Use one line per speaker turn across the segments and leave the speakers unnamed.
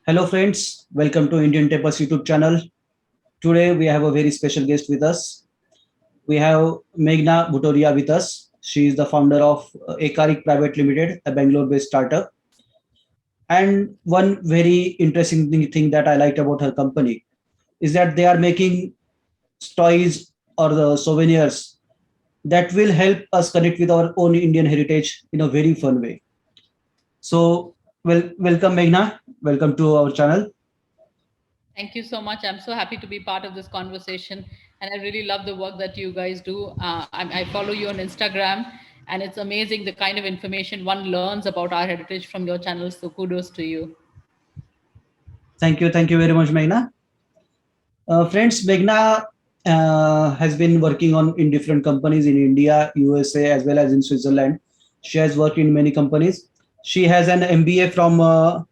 Hello friends, welcome to Indian Tapers YouTube channel. Today we have a very special guest with us. We have Meghna Bhutoria with us. She is the founder of Ekarik Pvt Ltd, a Bangalore-based startup. And one very interesting thing that I liked about her company is that they are making toys or the souvenirs that will help us connect with our own Indian heritage in a very fun way. So, welcome Meghna. Welcome to our channel.
Thank you so much. I'm so happy to be part of this conversation. And I really love the work that you guys do. I follow you on Instagram, and it's amazing the kind of information one learns about our heritage from your channel. So kudos to you.
Thank you very much, Meghna. Friends, Meghna has been working on in different companies in India, USA, as well as in Switzerland. She has worked in many companies. She has an MBA from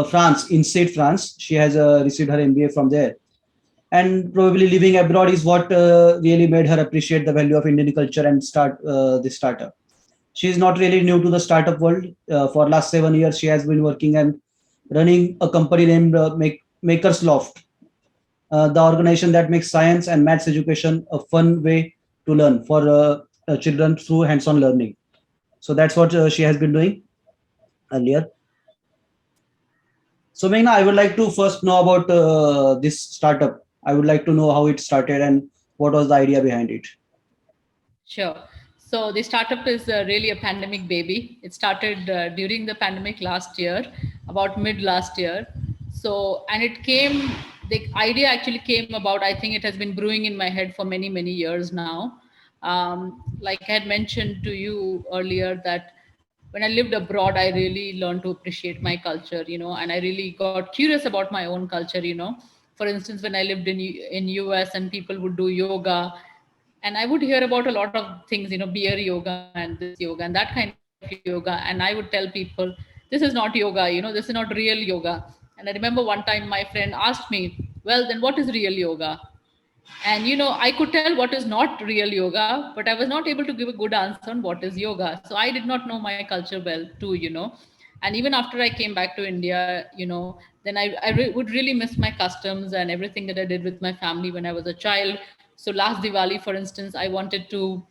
France, in State France. She has received her MBA from there. And probably living abroad is what really made her appreciate the value of Indian culture and start this startup. She is not really new to the startup world. For last 7 years, she has been working and running a company named Makers Loft, the organization that makes science and maths education a fun way to learn for children through hands-on learning. So that's what she has been doing earlier. So Meghna, I would like to first know about this startup. I would like to know how it started and what was the idea behind it.
Sure. So the startup is really a pandemic baby. It started during the pandemic last year, about mid last year. So, and it came, the idea actually came about, I think it has been brewing in my head for many, many years now. Like I had mentioned to you earlier that when I lived abroad, I really learned to appreciate my culture, and I really got curious about my own culture. For instance, when I lived in US and people would do yoga, and I would hear about a lot of things, beer yoga and this yoga and that kind of yoga, and I would tell people, this is not yoga, this is not real yoga. And I remember one time my friend asked me, well, then what is real yoga? And I could tell what is not real yoga, but I was not able to give a good answer on what is yoga. So I did not know my culture well too. And even after I came back to India, then I would really miss my customs and everything that I did with my family when I was a child. So last Diwali, for instance, I wanted to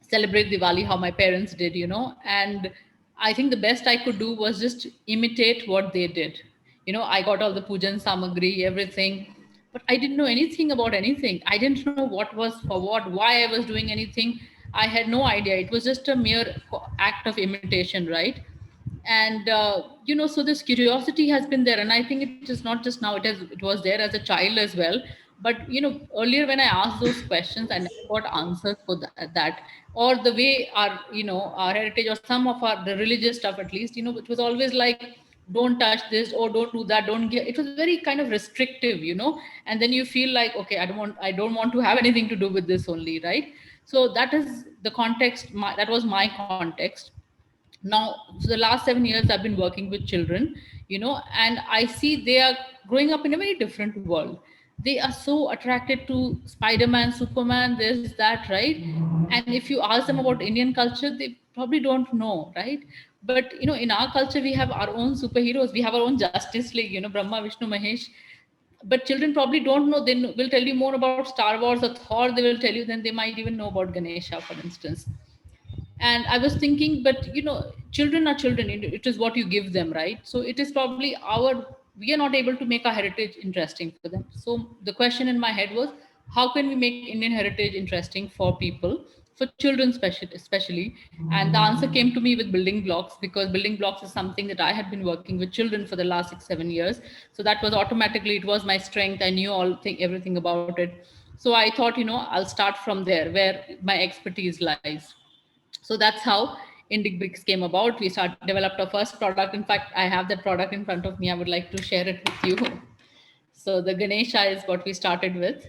celebrate Diwali how my parents did. And I think the best I could do was just imitate what they did. I got all the pujan samagri, everything, but I didn't know anything about anything. I didn't know what was for what, why I was doing anything. I had no idea. It was just a mere act of imitation, right? And so this curiosity has been there, and I think it is not just now, it was there as a child as well. But earlier when I asked those questions, I never got answers for that. Or the way our heritage, or some of our the religious stuff at least, it was always like, don't touch this, or don't do that, don't get, it was very kind of restrictive. And then you feel like, okay, I don't want to have anything to do with this only, right? So that is the context, that was my context. Now for the last 7 years I've been working with children, and I see they are growing up in a very different world. They are so attracted to Spider-Man, Superman, this, that, right? And if you ask them about Indian culture, they probably don't know, right? But in our culture we have our own superheroes, we have our own Justice League, Brahma, Vishnu, Mahesh. But children probably don't know. They will tell you more about Star Wars or Thor, they will tell you, than they might even know about Ganesha, for instance. And I was thinking, but children are children, it is what you give them, right? So it is probably we are not able to make our heritage interesting for them. So the question in my head was, how can we make Indian heritage interesting for people, for children especially? And the answer came to me with building blocks, because building blocks is something that I had been working with children for the last 6 7 years. So that was automatically, it was my strength, I knew everything about it. So I thought, I'll start from there, where my expertise lies. So that's how IndicBricks came about. We developed our first product. In fact, I have that product in front of me. I would like to share it with you. So the Ganesha is what we started with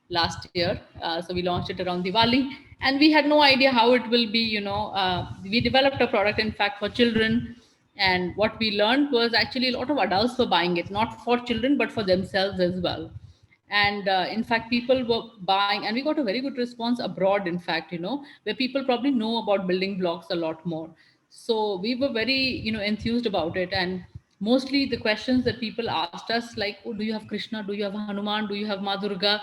last year. So we launched it around Diwali, and we had no idea how it will be. We developed a product, in fact, for children. And what we learned was actually a lot of adults were buying it, not for children, but for themselves as well. And in fact, people were buying, and we got a very good response abroad, in fact, where people probably know about building blocks a lot more. So we were very enthused about it. And mostly the questions that people asked us, like, oh, do you have Krishna, do you have Hanuman, do you have Ma Durga,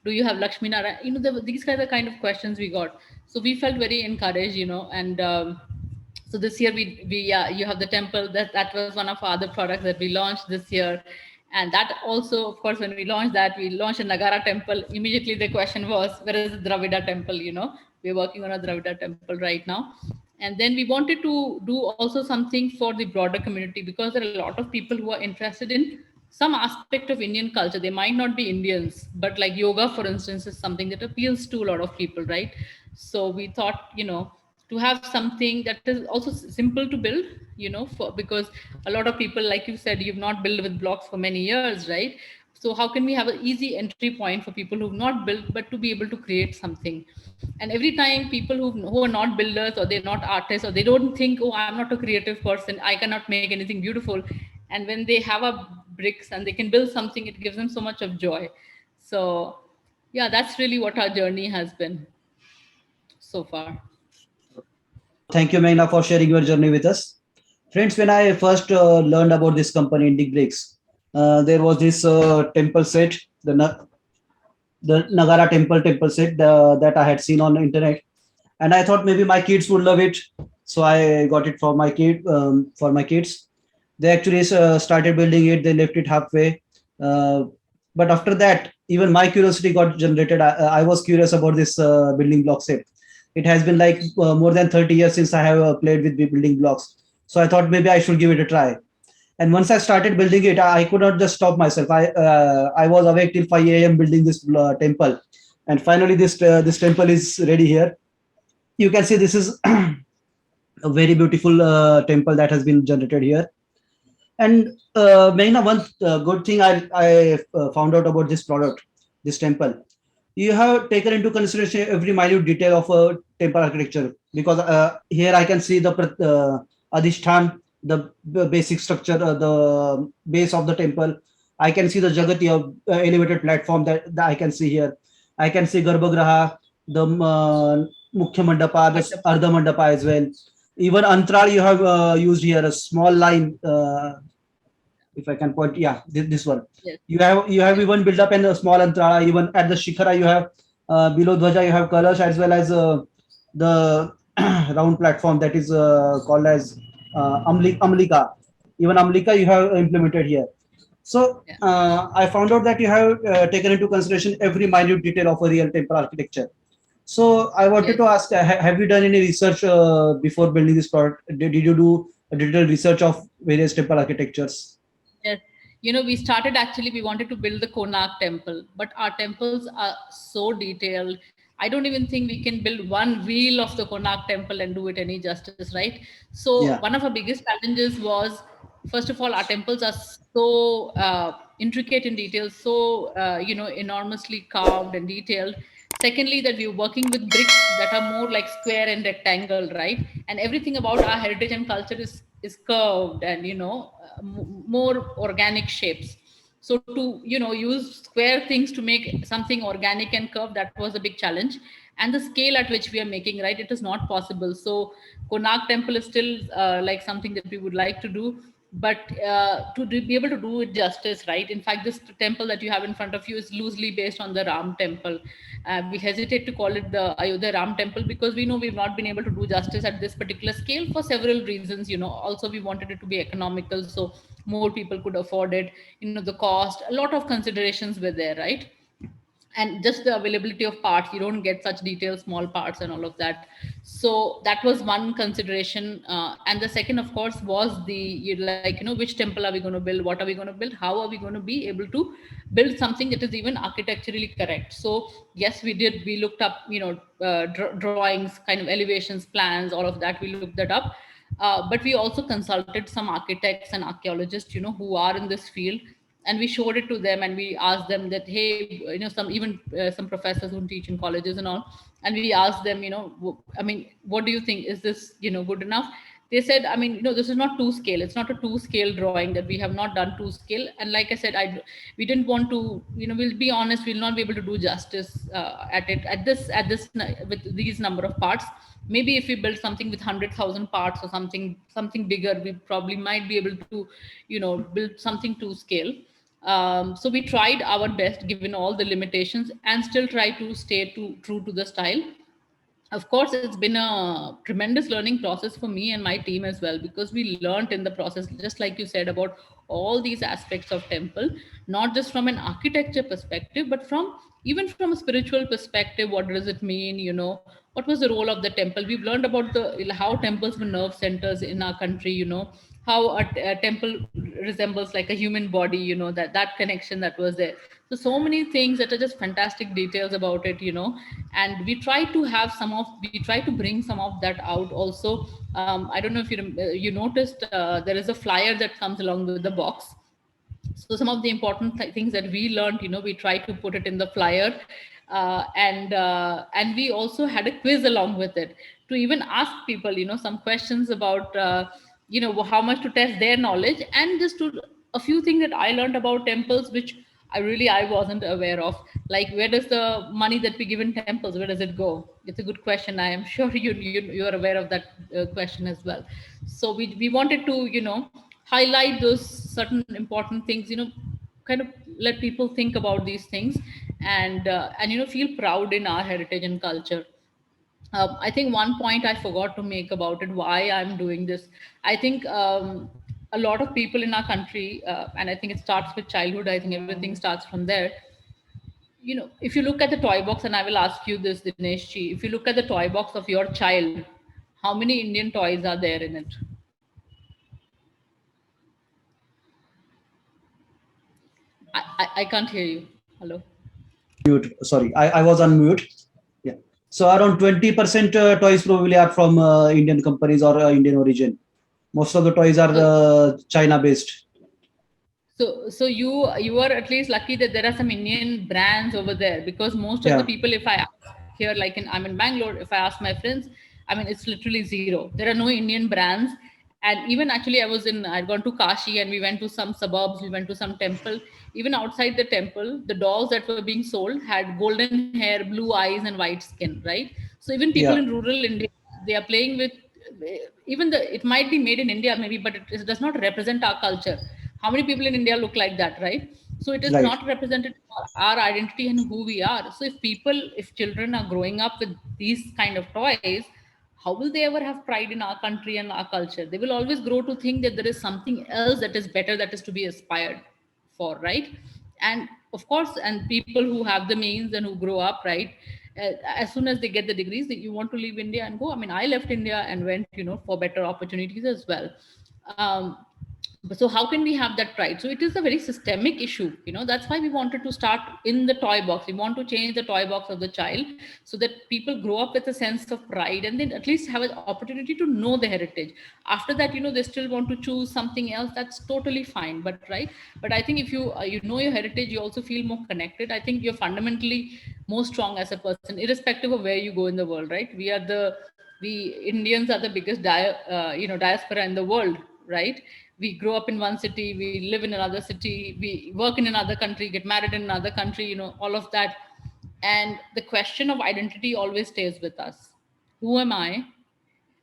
do you have Lakshmi Narayan, these kind of questions we got. So we felt very encouraged, and so this year we yeah, you have the temple. That was one of our other products that we launched this year. And that also, of course, when we launched that, we launched a Nagara temple. Immediately the question was, where is the Dravida temple? We're working on a Dravida temple right now. And then we wanted to do also something for the broader community, because there are a lot of people who are interested in some aspect of Indian culture. They might not be Indians, but like yoga, for instance, is something that appeals to a lot of people, right? So we thought, to have something that is also simple to build, because a lot of people, like you said, you've not built with blocks for many years, right? So how can we have an easy entry point for people who've not built but to be able to create something? And every time people who are not builders, or they're not artists, or they don't think, oh, I'm not a creative person, I cannot make anything beautiful, and when they have a bricks and they can build something, it gives them so much of joy. So yeah, that's really what our journey has been so far.
Thank you, Meghna, for sharing your journey with us. Friends, when I first learned about this company, IndicBricks, there was this temple set, the Nagara temple set that I had seen on the internet, and I thought maybe my kids would love it, so I got it for my kids. They actually started building it. They left it halfway, uh, but after that, even my curiosity got generated. I was curious about this building block set. It has been like more than 30 years since I have played with building blocks, so I thought maybe I should give it a try. And once I started building it, I could not just stop myself. I was awake till 5 a.m. building this temple, and finally this temple is ready here. You can see this is a very beautiful temple that has been generated here. And Meghna, one good thing I found out about this product, this temple, you have taken into consideration every minute detail of a temple architecture, because here I can see the adhishtan, the basic structure, the base of the temple. I can see the Jagati elevated platform that I can see here. I can see Garbhagraha, the Mukhya Mandapa, the Ardha Mandapa as well. Even Antral you have used here, a small line. If I can point, yeah, this one.
Yes.
You have even built up in a small antara. Even at the shikhara, you have below Dhwaja, you have Kalash, as well as the round platform that is called as Amlika. Even Amlika you have implemented here. So
Yeah.
I found out that you have taken into consideration every minute detail of a real temple architecture. So I wanted
Yes.
to ask, have you done any research before building this product? Did you do a detailed research of various temple architectures?
Yes. We started, actually, we wanted to build the Konark temple, but our temples are so detailed. I don't even think we can build one wheel of the Konark temple and do it any justice, right? So,
Yeah.
one of our biggest challenges was, first of all, our temples are so intricate in detail, so, enormously carved and detailed. Secondly, that we're working with bricks that are more like square and rectangle, right? And everything about our heritage and culture is curved and, more organic shapes. So to, use square things to make something organic and curved, that was a big challenge. And the scale at which we are making, right, it is not possible. So Konark temple is still like something that we would like to do, but to be able to do it justice, right? In fact, this temple that you have in front of you is loosely based on the Ram temple. We hesitate to call it the Ayodhya Ram temple because we know we've not been able to do justice at this particular scale for several reasons. Also we wanted it to be economical, so more people could afford it. The cost, a lot of considerations were there, right? And just the availability of parts, you don't get such detailed small parts and all of that. So that was one consideration. And the second, of course, was which temple are we going to build, what are we going to build, how are we going to be able to build something that is even architecturally correct. So yes, we looked up, drawings, kind of elevations, plans, all of that, we looked that up. But we also consulted some architects and archaeologists, who are in this field, and we showed it to them, and we asked them that, hey, some professors who teach in colleges and all, and we asked them, I mean, what do you think, is this good enough? they said, I mean, this is not two scale. It's not a two scale drawing, that we have not done two scale. And like I said, we didn't want to, we'll be honest, we'll not be able to do justice at it with these number of parts. Maybe if we build something with 100,000 parts or something bigger, we probably might be able to, build something to scale. So we tried our best given all the limitations, and still try to stay true to the style. Of course, it's been a tremendous learning process for me and my team as well, because we learned in the process, just like you said, about all these aspects of temple, not just from an architecture perspective, but even from a spiritual perspective. What does it mean? What was the role of the temple? We've learned about the how temples were nerve centers in our country. How a temple resembles like a human body. That connection that was there. So many things that are just fantastic details about it. And we try to we try to bring some of that out also. I don't know if you noticed, there is a flyer that comes along with the box. So some of the important things that we learned, we try to put it in the flyer. And we also had a quiz along with it, to even ask people some questions about how much to test their knowledge. And just to a few things that I learned about temples, which I wasn't aware of. Like, where does the money that we give in temples, where does it go? It's a good question. I am sure you are aware of that question as well. So we wanted to highlight those certain important things, kind of let people think about these things, and feel proud in our heritage and culture. I think one point I forgot to make about it, why I'm doing this. I think a lot of people in our country, and I think it starts with childhood. I think everything starts from there. If you look at the toy box, and I will ask you this, Dinesh ji, if you look at the toy box of your child, how many Indian toys are there in it? I can't hear you. Hello?
Mute. Sorry, I was on mute. Yeah. So around 20% toys probably are from Indian companies or Indian origin. Most of the toys are
So,
China based.
so you are at least lucky that there are some Indian brands over there, because most of the
Yeah.
people, if I ask here, like I'm in Bangalore, if I ask my friends, I mean, it's literally zero. There are no Indian brands. And even actually, I'd gone to Kashi, and we went to some suburbs, we went to some temple. Even outside the temple, the dolls that were being sold had golden hair, blue eyes, and white skin, right? So even people in
Yeah.
rural India, they are playing with, even it might be made in India maybe, but it does not represent our culture. How many people in India look like that, right? So it is
Right.
not represented our identity and who we are. So if children are growing up with these kind of toys, how will they ever have pride in our country and our culture? They will always grow to think that there is something else that is better, that is to be aspired for, right? And of course, and people who have the means and who grow up, right, as soon as they get the degrees, that you want to leave India and go. I mean, I left India and went, for better opportunities as well. um, so how can we have that pride? So it is a very systemic issue. That's why we wanted to start in the toy box. We want to change the toy box of the child, so that people grow up with a sense of pride, and then at least have an opportunity to know the heritage. After that, they still want to choose something else. That's totally fine, but right. But I think if you know your heritage, you also feel more connected. I think you're fundamentally more strong as a person, irrespective of where you go in the world, right? We Indians are the biggest diaspora in the world, right? We grow up in one city, we live in another city, we work in another country, get married in another country, all of that. And the question of identity always stays with us. Who am I?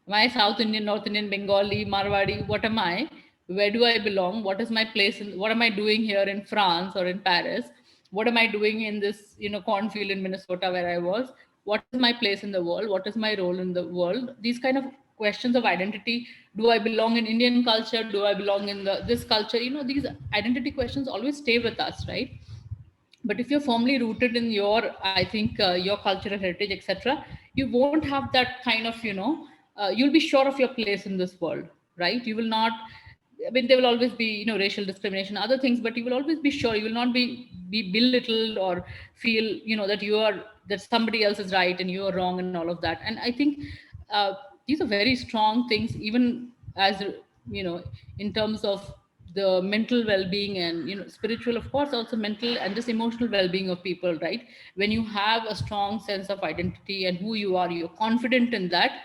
Am I South Indian, North Indian, Bengali, Marwadi? What am I? Where do I belong? What is my place in, what am I doing here in France or in Paris? What am I doing in this cornfield in Minnesota where I was? What is my place in the world? What is my role in the world? These kind of questions of identity. Do I belong in Indian culture? Do I belong in this culture? These identity questions always stay with us, right? But if you're firmly rooted in your, I think, your cultural heritage, etc., you won't have that kind of, you'll be sure of your place in this world, right? You will not, I mean, there will always be, racial discrimination, other things, but you will always be sure. You will not be belittled or feel, that that somebody else is right and you are wrong and all of that. And I think uh, these are very strong things, even as in terms of the mental well-being, and spiritual, of course, also mental and just emotional well-being of people, right? When you have a strong sense of identity and who you are, you're confident in that,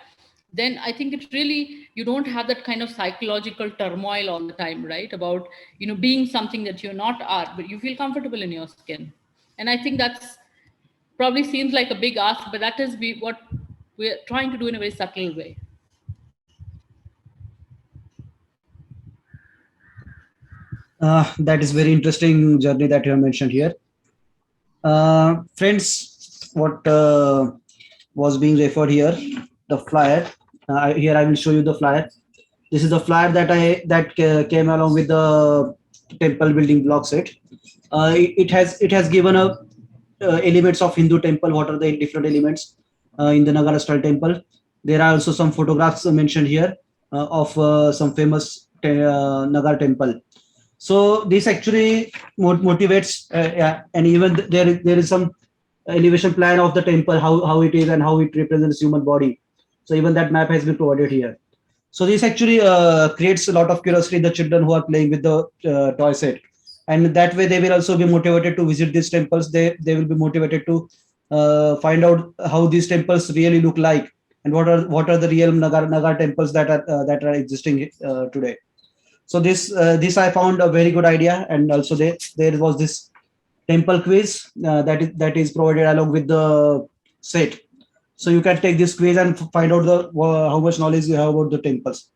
then I think it really, you don't have that kind of psychological turmoil all the time, right? About, being something that you're not are, but you feel comfortable in your skin. And I think that's probably seems like a big ask, but that is what we're trying to do in a very subtle way.
That is very interesting journey that you have mentioned here. Friends, what was being referred here, the flyer. Here I will show you the flyer. This is the flyer that came along with the temple building block set. It has given a elements of Hindu temple. What are the different elements in the Nagara style temple? There are also some photographs mentioned here of some famous Nagara temple. So this actually motivates, yeah, and even there is some elevation plan of the temple, how it is and how it represents human body. So even that map has been provided here. So this actually creates a lot of curiosity in the children who are playing with the toy set, and that way they will also be motivated to visit these temples. They will be motivated to find out how these temples really look like, and what are the real Nagar temples that are existing today. So this I found a very good idea, and also there was this temple quiz that is provided along with the set. So you can take this quiz and find out the how much knowledge you have about the temples.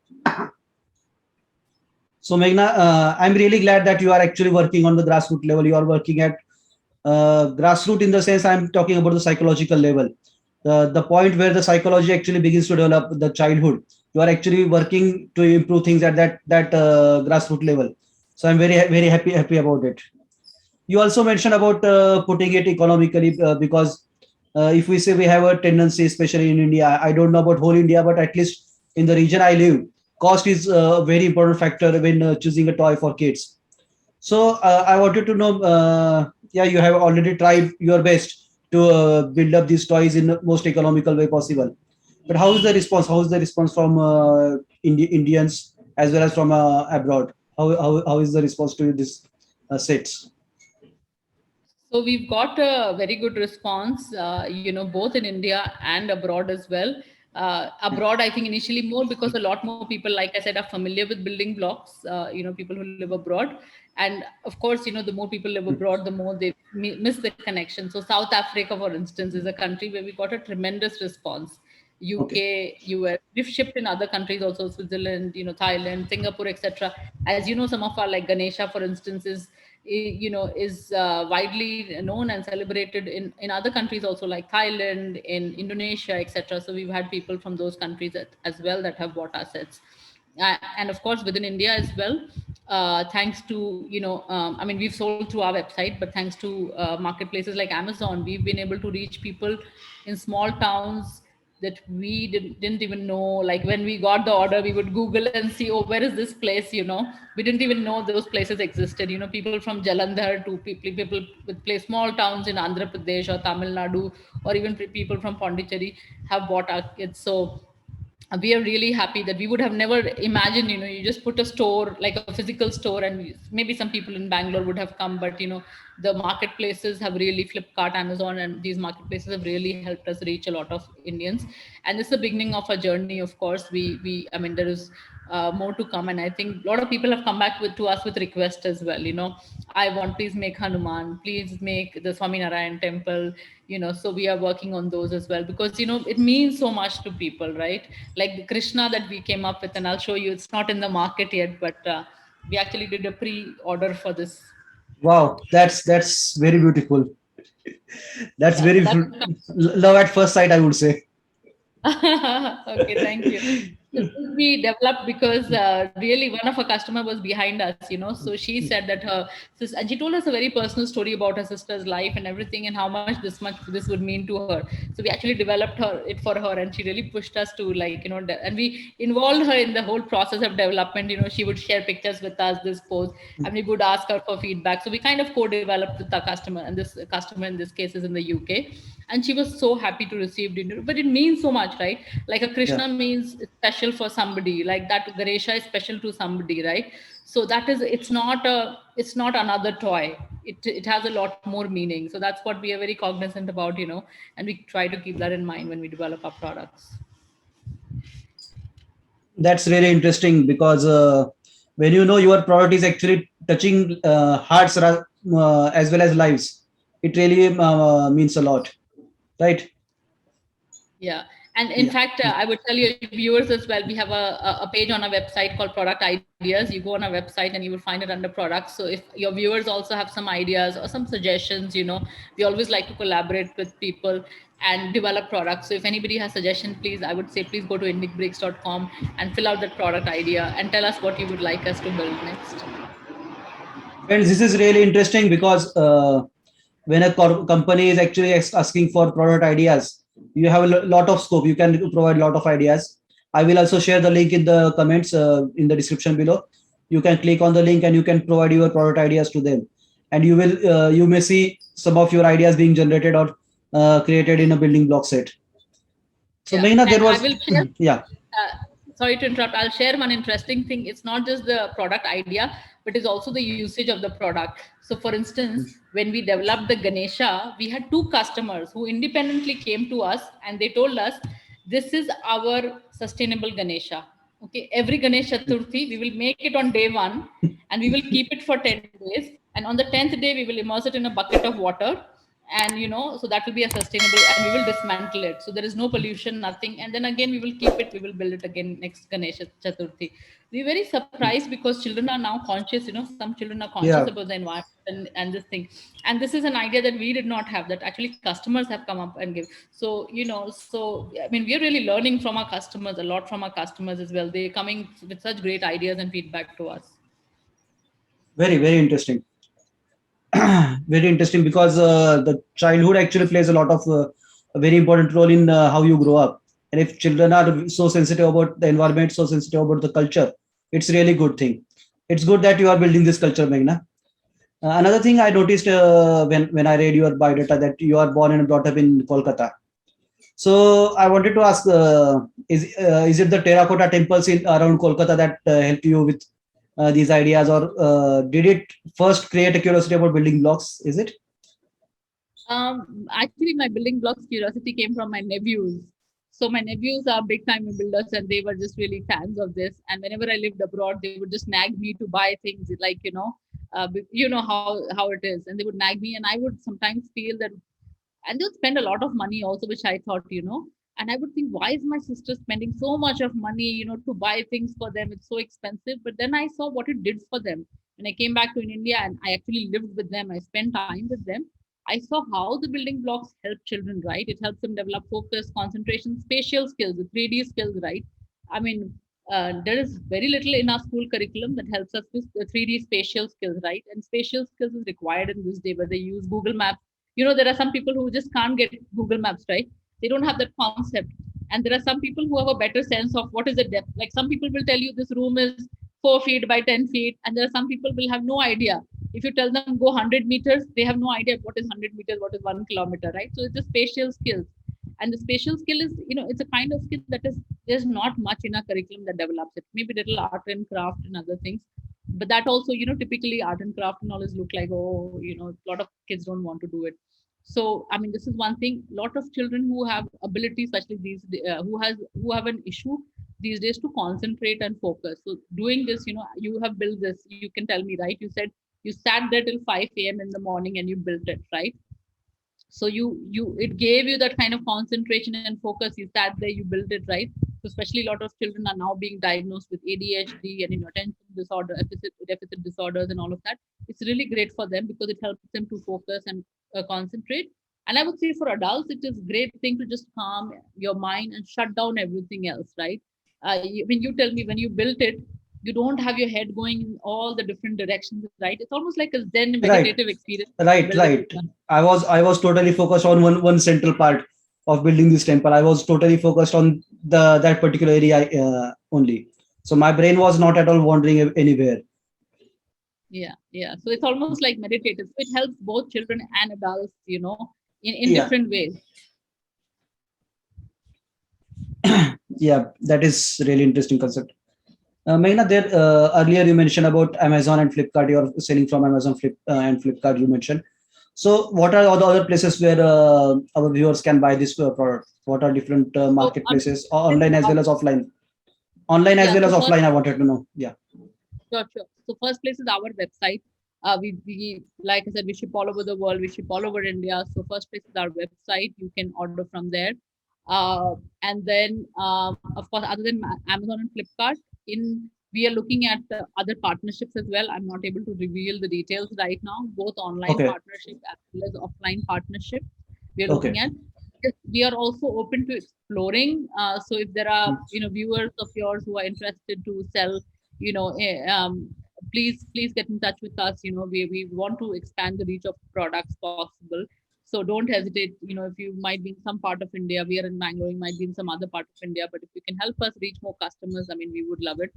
So Meghna, I'm really glad that you are actually working on the grassroots level. You are working at grassroots in the sense I'm talking about the psychological level, the point where the psychology actually begins to develop the childhood. You are actually working to improve things at that grassroots level. So I'm very happy about it. You also mentioned about putting it economically, because if we say we have a tendency, especially in India, I don't know about whole India, but at least in the region I live, cost is a very important factor when choosing a toy for kids. So I wanted to know, yeah, you have already tried your best to build up these toys in the most economical way possible. But how is the response? How is the response from Indians as well as from abroad? How is the response to this sets?
So we've got a very good response, both in India and abroad as well. Abroad, I think initially more because a lot more people, like I said, are familiar with building blocks. People who live abroad, and of course, the more people live abroad, the more they miss the connection. So South Africa, for instance, is a country where we got a tremendous response.
Okay.
UK, US, we've shipped in other countries also, Switzerland, Thailand, Singapore, etc. As you know, some of our like Ganesha, for instance, is widely known and celebrated in other countries also, like Thailand, in Indonesia, etc. So we've had people from those countries as well that have bought our sets. And of course within India as well, thanks to I mean, we've sold through our website, but thanks to marketplaces like Amazon, we've been able to reach people in small towns that we didn't even know. Like when we got the order, we would Google and see, oh, where is this place? We didn't even know those places existed. People from Jalandhar to people with small towns in Andhra Pradesh or Tamil Nadu, or even people from Pondicherry have bought our kits. So we are really happy that we would have never imagined, you just put a store, like a physical store, and maybe some people in Bangalore would have come, but the marketplaces have really, Flipkart, Amazon, and these marketplaces have really helped us reach a lot of Indians. And this is the beginning of a journey. Of course, I mean, there is more to come, and I think a lot of people have come back to us with requests as well. I want, please make Hanuman, please make the Swami Narayan temple. So we are working on those as well, because it means so much to people, right? Like the Krishna that we came up with, and I'll show you, it's not in the market yet, but we actually did a pre-order for this.
Wow, that's very beautiful. That's
Yeah,
very
so that's
love at first sight, I would say.
okay, thank you. So this we developed because really one of our customer was behind us, so she said that and she told us a very personal story about her sister's life and everything, and how much this would mean to her. So we actually developed it for her, and she really pushed us to, like, and we involved her in the whole process of development. She would share pictures with us, this pose, and we would ask her for feedback. So we kind of co-developed with the customer, and this customer in this case is in the UK, and she was so happy to receive it. But it means so much, right? Like a
Yeah.
Krishna means it's special for somebody, like that Ganesha is special to somebody, right? So that is, it's not another toy. It has a lot more meaning. So that's what we are very cognizant about, and we try to keep that in mind when we develop our products.
That's really interesting because when you know your product is actually touching hearts as well as lives, it really means a lot, right?
Yeah. And in
Yeah.
fact, I would tell your viewers as well, we have a page on our website called Product Ideas. You go on our website and you will find it under products. So if your viewers also have some ideas or some suggestions, we always like to collaborate with people and develop products. So if anybody has suggestion, please, I would say, please go to IndicBricks.com and fill out that product idea and tell us what you would like us to build next.
Friends, this is really interesting because when a company is actually asking for product ideas, you have a lot of scope. You can provide a lot of ideas. I will also share the link in the comments in the description below. You can click on the link and you can provide your product ideas to them, and you may see some of your ideas being generated or created in a building block set. So
Yeah,
Meghna, there
and I
was
will share.
yeah,
Sorry to interrupt. I'll share one interesting thing. It's not just the product idea, but it's also the usage of the product. So, for instance, when we developed the Ganesha, we had two customers who independently came to us and they told us, "This is our sustainable Ganesha. Okay, every Ganesh Chaturthi, we will make it on day one, and we will keep it for 10 days. And on the 10th day, we will immerse it in a bucket of water, and so that will be a sustainable, and we will dismantle it, so there is no pollution, nothing, and then again we will keep it, we will build it again next Ganesh Chaturthi." We're very surprised because children are now conscious. Some children are conscious
yeah,
about the environment and this thing. And this is an idea that we did not have, that actually customers have come up and give. So I mean, we're really learning from our customers, a lot from our customers as well. They're coming with such great ideas and feedback to us.
very very interesting. Very interesting because the childhood actually plays a lot of a very important role in how you grow up. And if children are so sensitive about the environment, so sensitive about the culture, it's really good thing. It's good that you are building this culture, Meghna. Another thing I noticed when I read your biodata, that you are born and brought up in Kolkata. So I wanted to ask, is it the terracotta temples in around Kolkata that helped you with these ideas, or did it first create a curiosity about building blocks? Is it?
Actually, my building blocks curiosity came from my nephews. So my nephews are big time builders, and they were just really fans of this. And whenever I lived abroad, they would just nag me to buy things, like you know how it is, and they would nag me, and I would sometimes feel that, and they would spend a lot of money also, which I thought, and I would think, why is my sister spending so much of money, to buy things for them? It's so expensive. But then I saw what it did for them. When I came back to India and I actually lived with them, I spent time with them. I saw how the building blocks help children, right? It helps them develop focus, concentration, spatial skills, the 3D skills, right? I mean, there is very little in our school curriculum that helps us with the 3D spatial skills, right? And spatial skills is required in this day, where they use Google Maps. There are some people who just can't get Google Maps, right? They don't have that concept. And there are some people who have a better sense of what is the depth. Like, some people will tell you this room is 4 feet by 10 feet, and there are some people will have no idea. If you tell them go 100 meters, they have no idea what is 100 meters, what is 1 kilometer, right? So it's the spatial skills. And the spatial skill is, it's a kind of skill that is, there's not much in our curriculum that develops it. Maybe little art and craft and other things, but that also, typically art and craft and always look like, oh, a lot of kids don't want to do it. So I mean, this is one thing. A lot of children who have abilities, especially who have an issue these days to concentrate and focus. So doing this, you have built this. You can tell me, right? You said you sat there till 5 a.m. in the morning and you built it, right? So you it gave you that kind of concentration and focus. You sat there, you built it, right? So especially a lot of children are now being diagnosed with ADHD and attention disorder, deficit disorders, and all of that. It's really great for them because it helps them to focus and concentrate. And I would say for adults, it is a great thing to just calm your mind and shut down everything else, right? When you tell me, when you built it, you don't have your head going in all the different directions, right? It's almost like a Zen
Right,
meditative experience.
right,
Build it
right.
with one.
I was totally focused on one central part of building this temple. I was totally focused on the that particular area only. So my brain was not at all wandering anywhere.
Yeah, yeah. So it's almost like meditative. So it helps both children and adults, in
Yeah,
different ways.
yeah, that is really interesting concept. Meghna, there earlier you mentioned about Amazon and Flipkart. You're selling from Amazon and Flipkart. You mentioned. So, what are all the other places where our viewers can buy this product? What are different
So
marketplaces, online as well as offline? Online as
Yeah.
well
So
as
first,
offline, I wanted to know. Yeah.
sure, sure. So first place is our website. We like I said, we ship all over the world. We ship all over India. So first place is our website. You can order from there. And then, of course, other than Amazon and Flipkart, in we are looking at other partnerships as well. I'm not able to reveal the details right now. Both online
Okay.
partnership as well as offline partnership we are looking
Okay.
at. Yes, we are also open to exploring. So if there are viewers of yours who are interested to sell, you know, please get in touch with us. We want to expand the reach of products possible. So don't hesitate. If you might be in some part of India, we are in Bangalore, you might be in some other part of India, but if you can help us reach more customers, I mean, we would love it.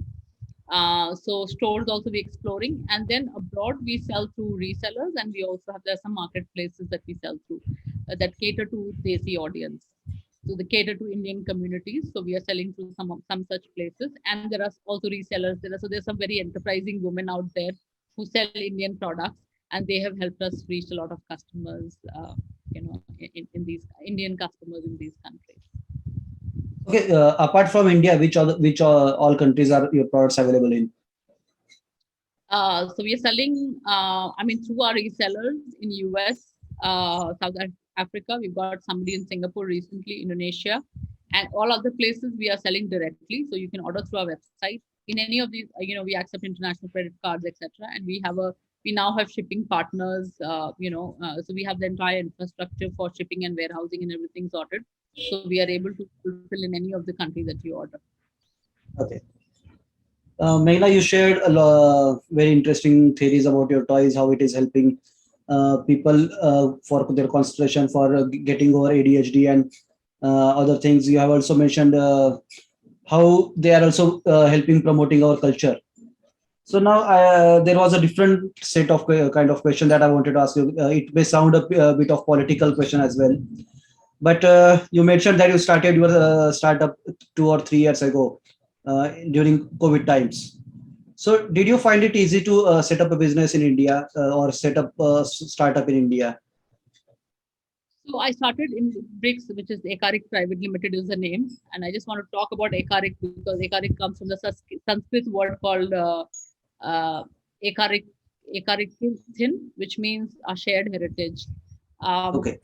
So stores also we exploring, and then abroad we sell through resellers, and we also have there's some marketplaces that we sell through that cater to Desi audience. So they cater to Indian communities. So we are selling through some such places, and there are also resellers. There's some very enterprising women out there who sell Indian products, and they have helped us reach a lot of customers. In these Indian customers in these countries.
Okay. Apart from India, which all countries are your products available in?
So we are selling, I mean, through our resellers in US, Africa. We've got somebody in Singapore recently, Indonesia, and all other places we are selling directly. So you can order through our website. In any of these, we accept international credit cards, etc. And we now have shipping partners. So we have the entire infrastructure for shipping and warehousing and everything sorted. So we are able to fulfill in any of the countries that you order.
Okay. Meghna, you shared very interesting theories about your toys, how it is helping people for their concentration, for getting over ADHD and other things. You have also mentioned how they are also helping promoting our culture. So now there was a different set of kind of question that I wanted to ask you. It may sound a bit of political question as well, but you mentioned that you started your startup 2 or 3 years ago during COVID times. So, did you find it easy to set up a business in India or set up a startup in India?
So I started in Bricks, which is Ekarik Private Limited is the name, and I just want to talk about Ekarik because Ekarik comes from the Sanskrit word called uh, Ekarik Ekarik Thin, which means a shared heritage. Um,
Okay.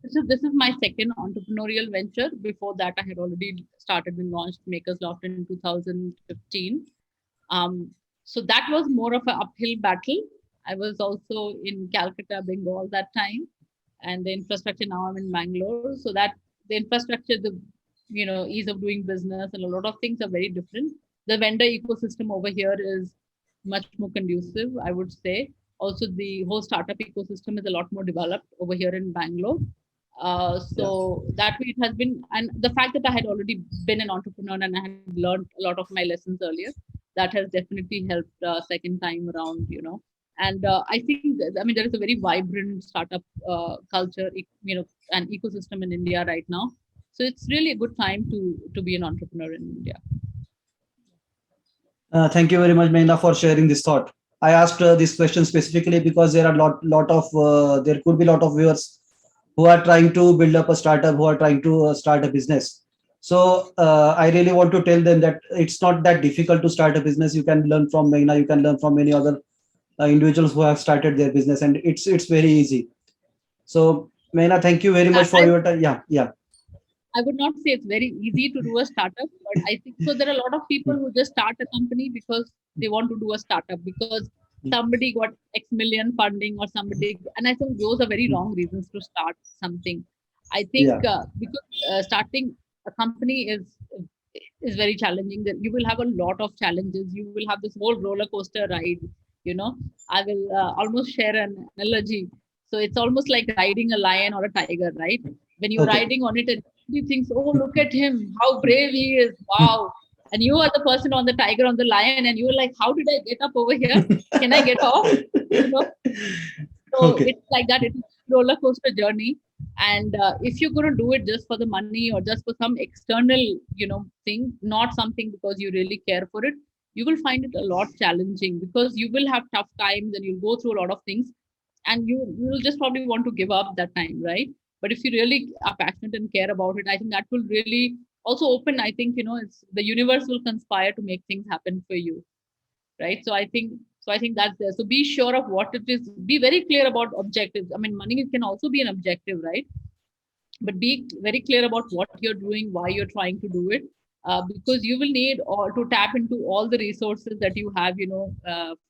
this is my second entrepreneurial venture. Before that, I had already started and launched Makers Loft in 2015. Um, so that was more of an uphill battle. I was also in Calcutta, Bengal that time, and the infrastructure now I'm in Bangalore. So that the infrastructure, the ease of doing business, and a lot of things are very different. The vendor ecosystem over here is much more conducive, I would say. Also, the whole startup ecosystem is a lot more developed over here in Bangalore.
Yeah.
So that way it has been, and the fact that I had already been an entrepreneur and I had learned a lot of my lessons earlier, that has definitely helped second time around, And I think, I mean, there is a very vibrant startup culture, and ecosystem in India right now. So it's really a good time to be an entrepreneur in India.
Thank you very much, Meghna, for sharing this thought. I asked this question specifically because there are lot of there could be lot of viewers who are trying to build up a startup, who are trying to start a business. So I really want to tell them that it's not that difficult to start a business. You can learn from Meghna. You can learn from many other individuals who have started their business, and it's very easy. So Meghna, thank you very
I,
much for
I
your time. Yeah, yeah.
I would not say it's very easy to do a startup, but I think so. There are a lot of people who just start a company because they want to do a startup because somebody got X million funding or somebody, and I think those are very wrong reasons to start something. I think
Yeah.
because starting a company is very challenging. That you will have a lot of challenges. You will have this whole roller coaster ride. I will almost share an analogy. So it's almost like riding a lion or a tiger, right? When you're
Okay.
riding on it and he thinks, oh, look at him, how brave he is, wow. And you are the person on the tiger, on the lion, and you're like, how did I get up over here? Can I get off? You know, so
Okay.
it's like that. It's a roller coaster journey. And if you're going to do it just for the money or just for some external, thing, not something because you really care for it, you will find it a lot challenging because you will have tough times and you'll go through a lot of things and you will just probably want to give up that time, right? But if you really are passionate and care about it, I think that will really also open. I think, it's the universe will conspire to make things happen for you, right? So I think that's there. So be sure of what it is. Be very clear about objectives. I mean, money can also be an objective, right? But be very clear about what you're doing, why you're trying to do it, because you will need or to tap into all the resources that you have,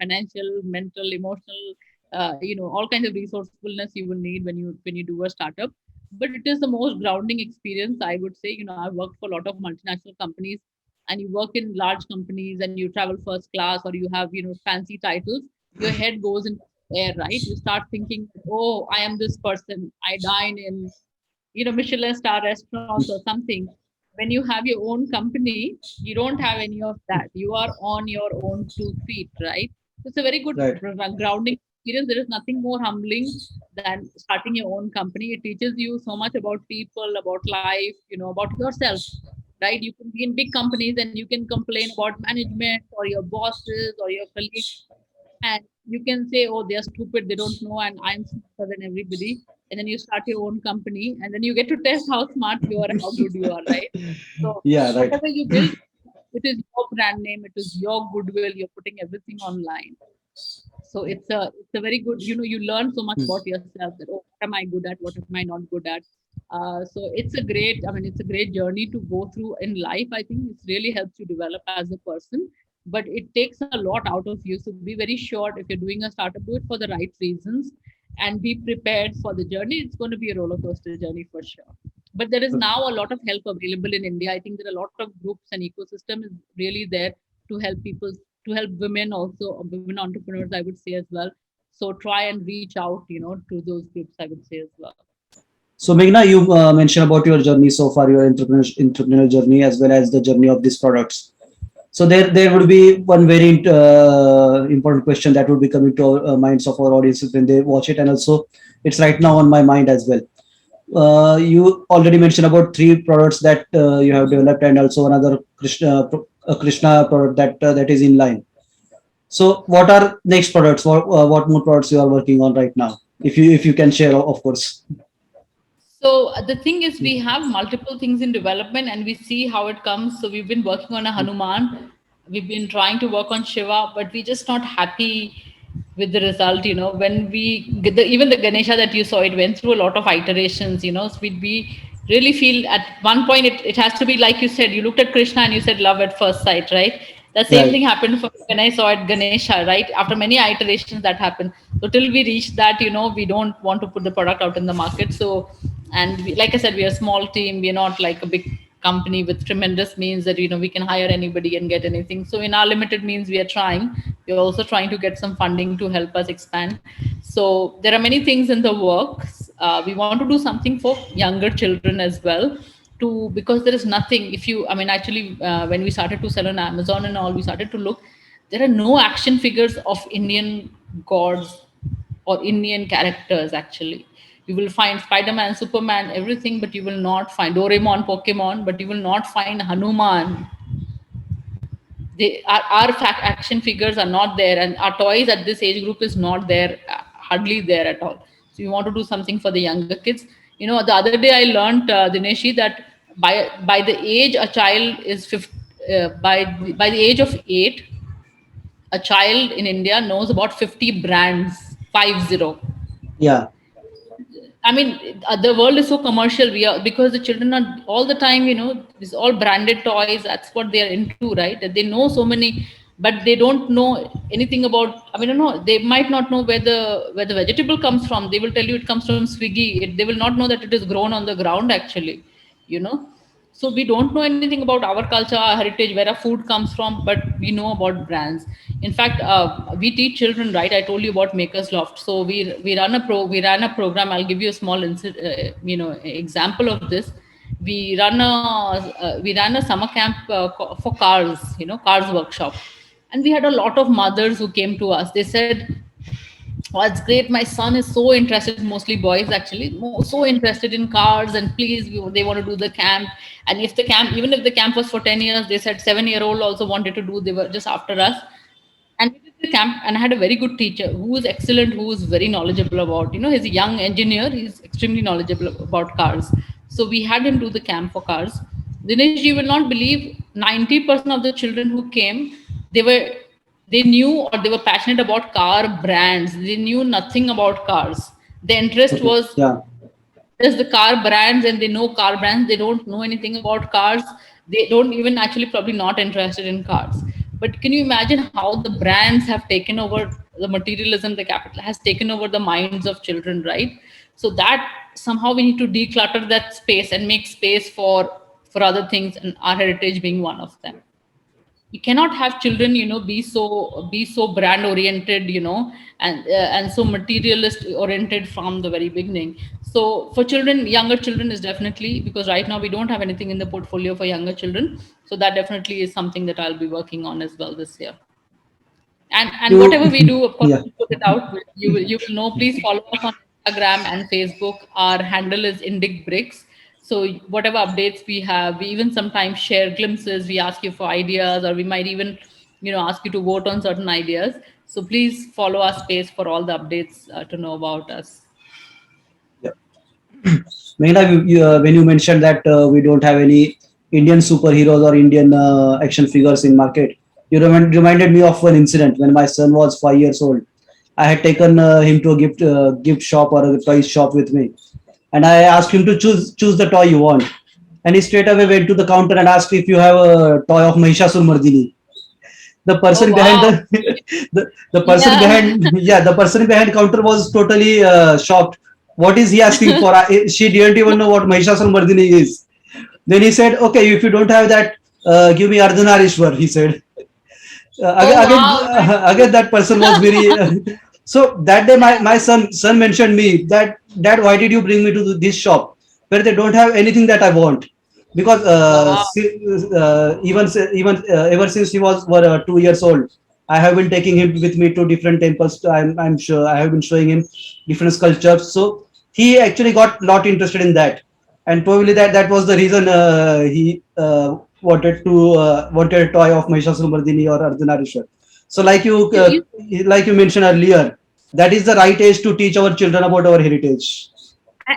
financial, mental, emotional, all kinds of resourcefulness you will need when you do a startup. But it is the most grounding experience, I would say. I've worked for a lot of multinational companies, and you work in large companies and you travel first class, or you have fancy titles. Your head goes into air, right? You start thinking, oh, I am this person, I dine in Michelin star restaurants or something. When you have your own company, you don't have any of that. You are on your own 2 feet, right? It's a very good
Right.
grounding experience. There is nothing more humbling than starting your own company. It teaches you so much about people, about life, about yourself, right? You can be in big companies and you can complain about management or your bosses or your colleagues, and you can say, oh, they're stupid, they don't know, and I'm smarter than everybody. And then you start your own company, and then you get to test how smart you are and how good you are, right? So
Yeah, right.
whatever you build, it is your brand name, it is your goodwill, you're putting everything online. So it's a very good, you learn so much about yourself, that, oh, what am I good at, what am I not good at. So it's a great journey to go through in life. I think it really helps you develop as a person, but it takes a lot out of you. So be very sure, if you're doing a startup, do it for the right reasons, and be prepared for the journey. It's going to be a roller coaster journey for sure. But there is now a lot of help available in India. I think there are a lot of groups, and ecosystem is really there to help people, to help women also, women entrepreneurs, I would say, as well. So try and reach out, to those groups, I would say, as well.
So, Meghna, you mentioned about your journey so far, your entrepreneurial journey, as well as the journey of these products. So, there would be one very important question that would be coming to our minds of our audiences when they watch it, and also it's right now on my mind as well. You already mentioned about three products that you have developed, and also another Krishna product that is in line. So, what are next products? What more products you are working on right now? If you can share, of course.
So the thing is, we have multiple things in development, and we see how it comes. So we've been working on a Hanuman, we've been trying to work on Shiva, but we're just not happy with the result. When we get even the Ganesha that you saw, it went through a lot of iterations. So we really feel at one point it has to be like you said. You looked at Krishna and you said love at first sight, right? The same
Right.
thing happened for when I saw it Ganesha, right? After many iterations that happened. So till we reach that, we don't want to put the product out in the market. So, and like I said, we are a small team. We're not like a big company with tremendous means that we can hire anybody and get anything. So in our limited means, we are trying. We're also trying to get some funding to help us expand. So there are many things in the works. We want to do something for younger children as well, to because there is nothing. If you, I mean, actually, when we started to sell on Amazon and all, we started to look. There are no action figures of Indian gods or Indian characters. Actually, you will find Spider-Man, Superman, everything, but you will not find Doraemon, Pokemon, but you will not find Hanuman. Our action figures are not there, and our toys at this age group is not there, hardly there at all. So we want to do something for the younger kids. The other day I learned, Dineshi, that by the age a child is 50, by the age of 8, a child in India knows about 50 brands, 50.
Yeah.
I mean, the world is so commercial. We are, because the children are all the time, it's all branded toys. That's what they are into, right? That they know so many, but they don't know anything about. I mean, no, they might not know where the vegetable comes from. They will tell you it comes from Swiggy. They will not know that it is grown on the ground actually. You know, so we don't know anything about our culture, our heritage, where our food comes from, but we know about brands. In fact, we teach children, right? I told you about Makers Loft. So we ran a program. I'll give you a small example of this. We ran a summer camp for cars, cars workshop, and we had a lot of mothers who came to us. They said, oh, it's great. My son is so interested, mostly boys actually, so interested in cars, and please, they want to do the camp. And if the camp, even if the camp was for 10 years, they said 7-year-old also wanted to do, they were just after us. And we did the camp, and I had a very good teacher who was excellent, who was very knowledgeable about, he's a young engineer, he's extremely knowledgeable about cars. So we had him do the camp for cars. Dinesh, you will not believe 90% of the children who came, they were they knew or they were passionate about car brands. They knew nothing about cars. The interest
Okay.
was
Yeah.
just the car brands, and they know car brands. They don't know anything about cars. They don't even actually probably not interested in cars. But can you imagine how the brands have taken over the materialism, the capital has taken over the minds of children, right? So that somehow we need to declutter that space and make space for other things, and our heritage being one of them. You cannot have children, be so brand oriented, and so materialist oriented from the very beginning. So for children, younger children is definitely, because right now we don't have anything in the portfolio for younger children, so that definitely is something that I'll be working on as well this year. And
You.
whatever we do, of course,
Yeah.
we put it out. You will know. Please follow us on Instagram and Facebook. Our handle is IndicBricks. So whatever updates we have, we even sometimes share glimpses. We ask you for ideas, or we might even, ask you to vote on certain ideas. So please follow our space for all the updates to know about us.
Yeah. Meghna, when you mentioned that we don't have any Indian superheroes or Indian action figures in market, you reminded me of one incident when my son was 5 years old. I had taken him to a gift shop or a toy shop with me, and I asked him to choose the toy you want. And he straight away went to the counter and asked if you have a toy of Mahishasur Mardini. The
Oh
person behind
wow!
the person
Yeah.
behind yeah, the person behind counter was totally shocked. What is he asking for? She didn't even know what Mahishasur Mardini is. Then he said, okay, if you don't have that, give me Ardhanarishwar, he said.
Oh
Again,
wow! That's
again, that person was very. So that day, my son mentioned me that, Dad, why did you bring me to this shop where they don't have anything that I want? Because
wow.
even ever since he was 2 years old, I have been taking him with me to different temples. I'm sure I have been showing him different sculptures. So he actually got not interested in that, and probably that was the reason he wanted a toy of Mahishasur Mardini or Ardhanarishwar. So
You, you
like you mentioned earlier, that is the right age to teach our children about our heritage.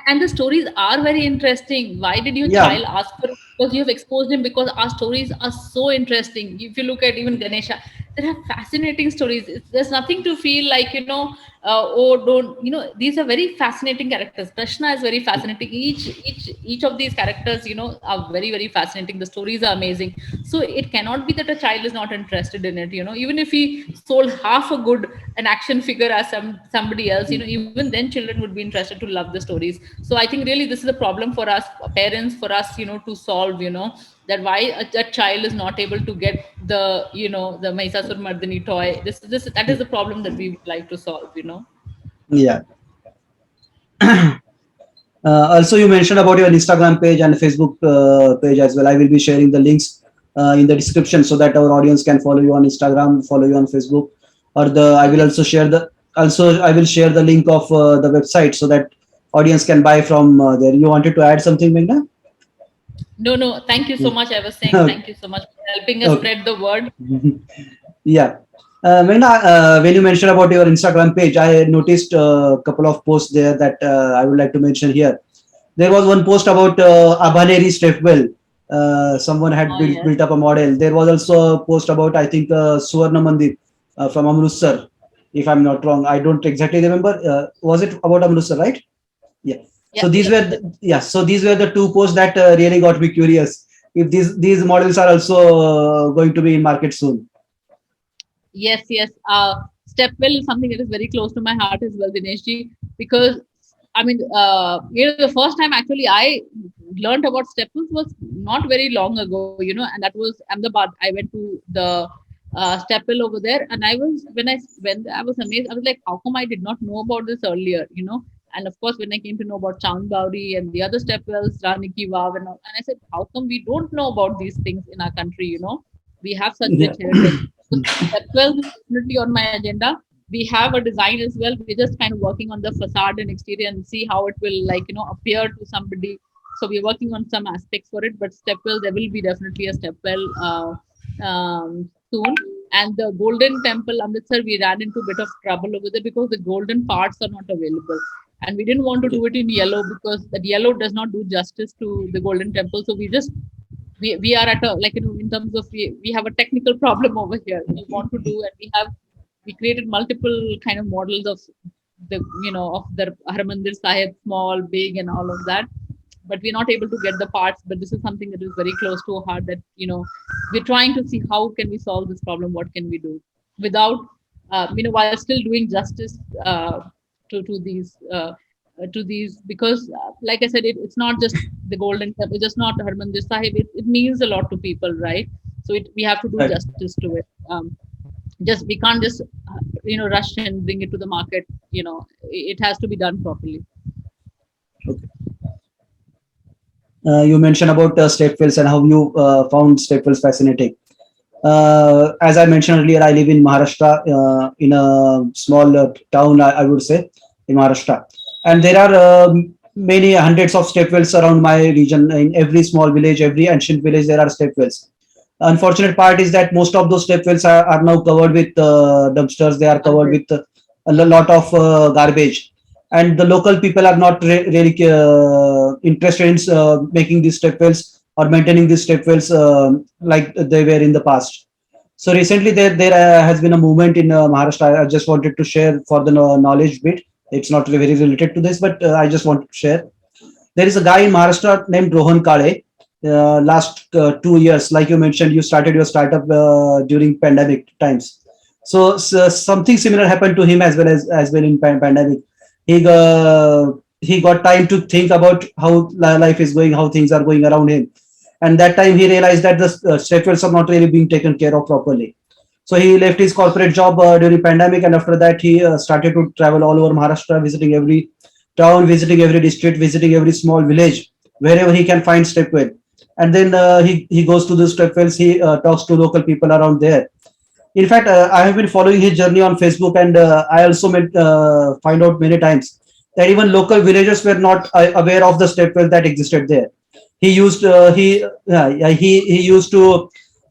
And the stories are very interesting. Why did your
Yeah.
child ask for it? Because you have exposed him, because our stories are so interesting. If you look at even Ganesha, there are fascinating stories. There's nothing to feel like, oh, don't, these are very fascinating characters. Krishna is very fascinating. Each of these characters, are very, very fascinating. The stories are amazing. So it cannot be that a child is not interested in it. Even if he sold half a good an action figure as somebody else, even then children would be interested to love the stories. So I think really this is a problem for us parents, for us, to solve, that why a child is not able to get the Maisasur Mardini toy. This that is the problem that we would like to solve.
Yeah. Also, you mentioned about your Instagram page and Facebook page as well. I will be sharing the links in the description so that our audience can follow you on Instagram, follow you on Facebook, or the I will
Okay.
also share the also I will share the link of the website so that audience can buy from there. You wanted to add something, Meghna?
No, thank you so much. I was saying
Okay.
thank you so much for helping us
Okay.
spread the word.
Yeah. Meghna, when you mentioned about your Instagram page, I noticed a couple of posts there that I would like to mention here. There was one post about Abhaneri step well. Someone had
Oh
built
yes.
built up a model. There was also a post about, I think, Suvarna Mandir from Amritsar, if I'm not wrong. I don't exactly remember. Was it about Amritsar, right? Yeah.
Yeah,
So these
yes,
were
yes.
so these were the two posts that really got me curious. If these models are also going to be in market soon.
Yes, yes. Stepwell is something that is very close to my heart as well, Dineshji, because I mean, the first time actually I learned about Stepwells was not very long ago, and that was Ahmedabad. I went to the Stepwell over there, and when I was amazed. I was like, how come I did not know about this earlier? And of course, when I came to know about Chand Bauri and the other Stepwells, Rani Ki Vav, and I said, how come we don't know about these things in our country? We have such rich
Yeah.
heritage. So Stepwells is definitely on my agenda. We have a design as well. We're just kind of working on the facade and exterior and see how it will appear to somebody. So we're working on some aspects for it. But Stepwell, there will be definitely a Stepwell soon. And the Golden Temple, Amritsar, we ran into a bit of trouble over there because the golden parts are not available. And we didn't want to
Okay.
do it in yellow because that yellow does not do justice to the Golden Temple. So we just we are at a, like, in terms of, we have a technical problem over here. We want to do, and we created multiple kind of models of the, of the Harmandir Sahib, small, big, and all of that. But we're not able to get the parts. But this is something that is very close to our heart, that we're trying to see how can we solve this problem, what can we do without, while still doing justice to these, because like I said, it's not just the golden temple, it's just not Harmandir Sahib. It means a lot to people, right? So we have to do
Right.
justice to it. Just we can't just rush and bring it to the market. It has to be done properly.
Okay. You mentioned about stepwells and how you found stepwells fascinating. As I mentioned earlier, I live in Maharashtra, in a small town, I would say, in Maharashtra. And there are many hundreds of stepwells around my region. In every small village, every ancient village, there are stepwells. Unfortunate part is that most of those stepwells are now covered with dumpsters. They are covered with a lot of garbage. And the local people are not really interested in making these stepwells or maintaining these stepwells like they were in the past. So recently, there has been a movement in Maharashtra. I just wanted to share for the knowledge bit. It's not very related to this, but I just want to share. There is a guy in Maharashtra named Rohan Kale. Last 2 years, like you mentioned, you started your startup during pandemic times. So something similar happened to him as well in pandemic. He got time to think about how life is going, how things are going around him, and that time he realized that the stepwells are not really being taken care of properly. So he left his corporate job during pandemic, and after that he started to travel all over Maharashtra, visiting every town, visiting every district, visiting every small village, wherever he can find stepwell. And then he goes to the stepwells. He talks to local people around there. In fact, I have been following his journey on Facebook, and I also find out many times that even local villagers were not aware of the stepwell that existed there. He used to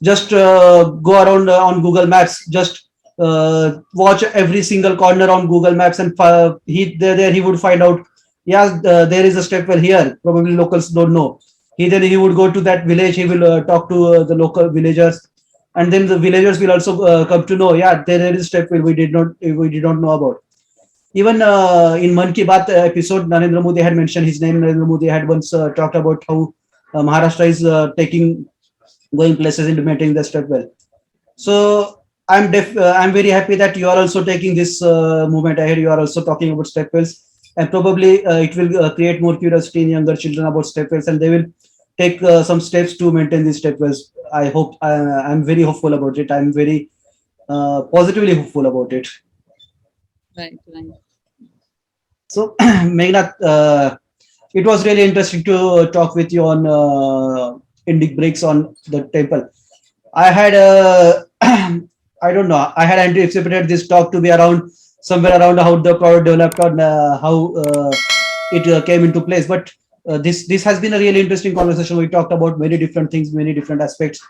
just go around on Google Maps, just watch every single corner on Google Maps, and there he would find out, yeah, there is a stepwell here. Probably locals don't know. He would go to that village. He will talk to the local villagers, and then the villagers will also come to know, yeah, there is stepwell we did not know about. Even in Mann Ki Baat episode, Narendra Modi had mentioned his name. Narendra Modi had once talked about how Maharashtra is taking going places into maintaining the stepwell. So I'm very happy that you are also taking this movement ahead. You are also talking about stepwells, and probably it will create more curiosity in younger children about stepwells, and they will take some steps to maintain these stepwells. I hope I'm very hopeful about it. I'm very positively hopeful about it.
Right, right.
So, Meghna, it was really interesting to talk with you on IndicBricks on the temple. I had I don't know. I had anticipated this talk to be around somewhere around how the product developed and how it came into place. But this has been a really interesting conversation. We talked about many different things, many different aspects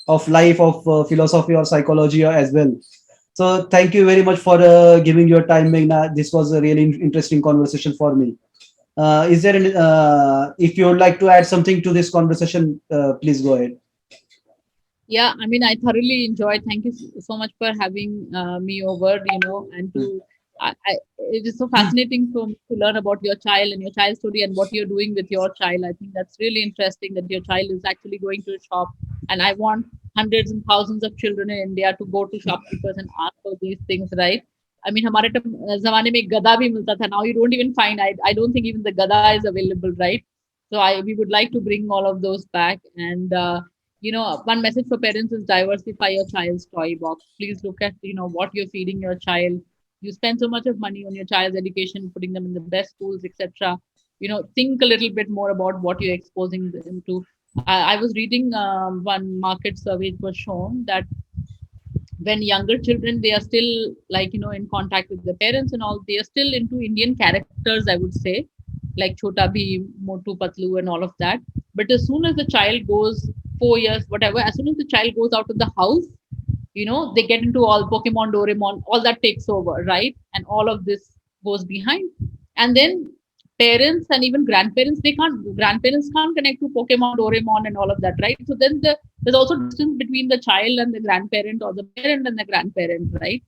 of life, of philosophy or psychology as well. So thank you very much for giving your time, Meghna. This was a really interesting conversation for me. Is there any, if you would like to add something to this conversation, please go ahead.
Yeah, I mean, I thoroughly enjoyed. Thank you so much for having me over, and it is so fascinating for me to learn about your child and your child's story and what you're doing with your child. I think that's really interesting that your child is actually going to a shop. And I want hundreds and thousands of children in India to go to shopkeepers and ask for these things, right? I mean, हमारे ज़माने में गधा भी मिलता था. Now you don't even find. I don't think even the gada is available, right? So we would like to bring all of those back. And one message for parents is diversify your child's toy box. Please look at what you're feeding your child. You spend so much of money on your child's education, putting them in the best schools, etc. Think a little bit more about what you're exposing them to. I was reading one market survey. It was shown that when younger children, they are still, like, in contact with their parents and all, they are still into Indian characters, I would say, like Chota Bheem, Motu Patlu, and all of that. But as soon as the child goes 4 years, whatever, as soon as the child goes out of the house, they get into all Pokemon, Doraemon, all that takes over, right? And all of this goes behind. And then parents and even grandparents, grandparents can't connect to Pokemon, Doraemon, and all of that, right? So then there's also distance between the child and the grandparent, or the parent and the grandparent, right?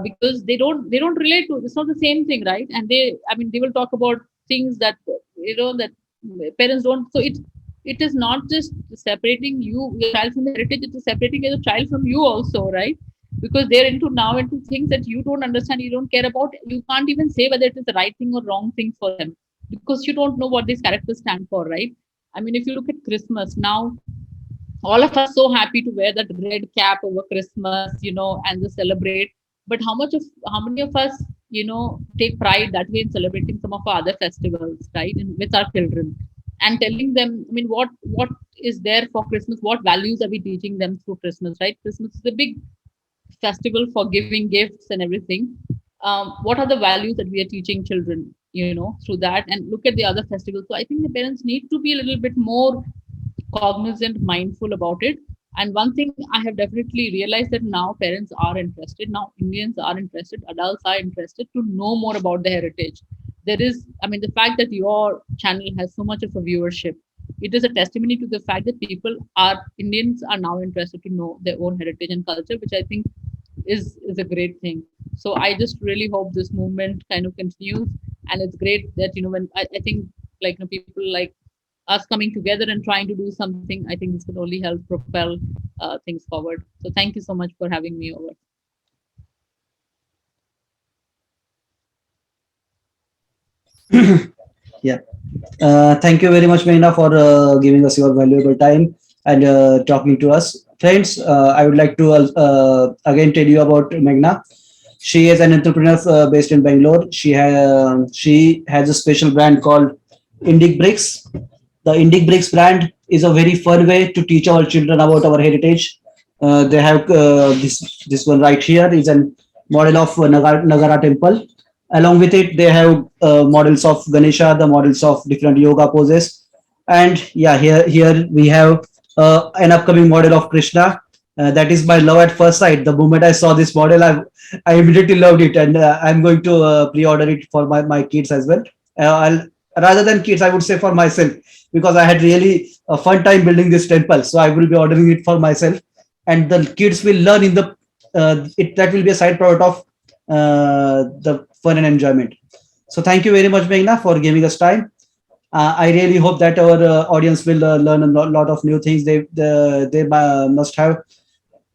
Because they don't relate to, it's not the same thing, right? And they will talk about things that that parents don't. So it is not just separating your child from the heritage, it is separating your child from you also, right? Because they're into things that you don't understand, you don't care about, you can't even say whether it is the right thing or wrong thing for them, because you don't know what these characters stand for, right? I mean, if you look at Christmas now, all of us so happy to wear that red cap over Christmas, and just celebrate. But how many of us, take pride that way in celebrating some of our other festivals, right? And with our children and telling them, I mean, what is there for Christmas? What values are we teaching them through Christmas, right? Christmas is a big festival for giving gifts and everything. What are the values that we are teaching children, through that? And look at the other festivals. So I think the parents need to be a little bit more cognizant, mindful about it. And one thing I have definitely realized, that now parents are interested. Now Indians are interested. Adults are interested to know more about the heritage. There is, I mean, the fact that your channel has so much of a viewership, it is a testimony to the fact that Indians are now interested to know their own heritage and culture, which I think is a great thing. So I just really hope this movement kind of continues, and it's great that when I think, like, people like us coming together and trying to do something, I think this will only help propel things forward. So thank you so much for having me over.
Yeah. Thank you very much, Meghna, for giving us your valuable time and talking to us. Friends, I would like to again tell you about Meghna. She is an entrepreneur based in Bangalore. She has a special brand called IndicBricks. The IndicBricks brand is a very fun way to teach our children about our heritage. They have this one right here is a model of Nagara temple. Along with it, they have models of Ganesha, the models of different yoga poses, and yeah, here we have an upcoming model of Krishna. That is my love at first sight. The moment I saw this model, I immediately loved it, and I'm going to pre-order it for my kids as well. I'll, rather than kids, I would say for myself, because I had really a fun time building this temple. So I will be ordering it for myself, and the kids will learn in the it that will be a side product of the fun and enjoyment. So thank you very much, Meghna, for giving us time. I really hope that our audience will learn a lot of new things. They must have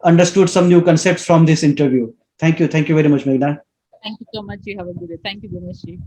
understood some new concepts from this interview. Thank you very much, Meghna.
Thank you so much. You have a good day. Thank you, Dinesh ji.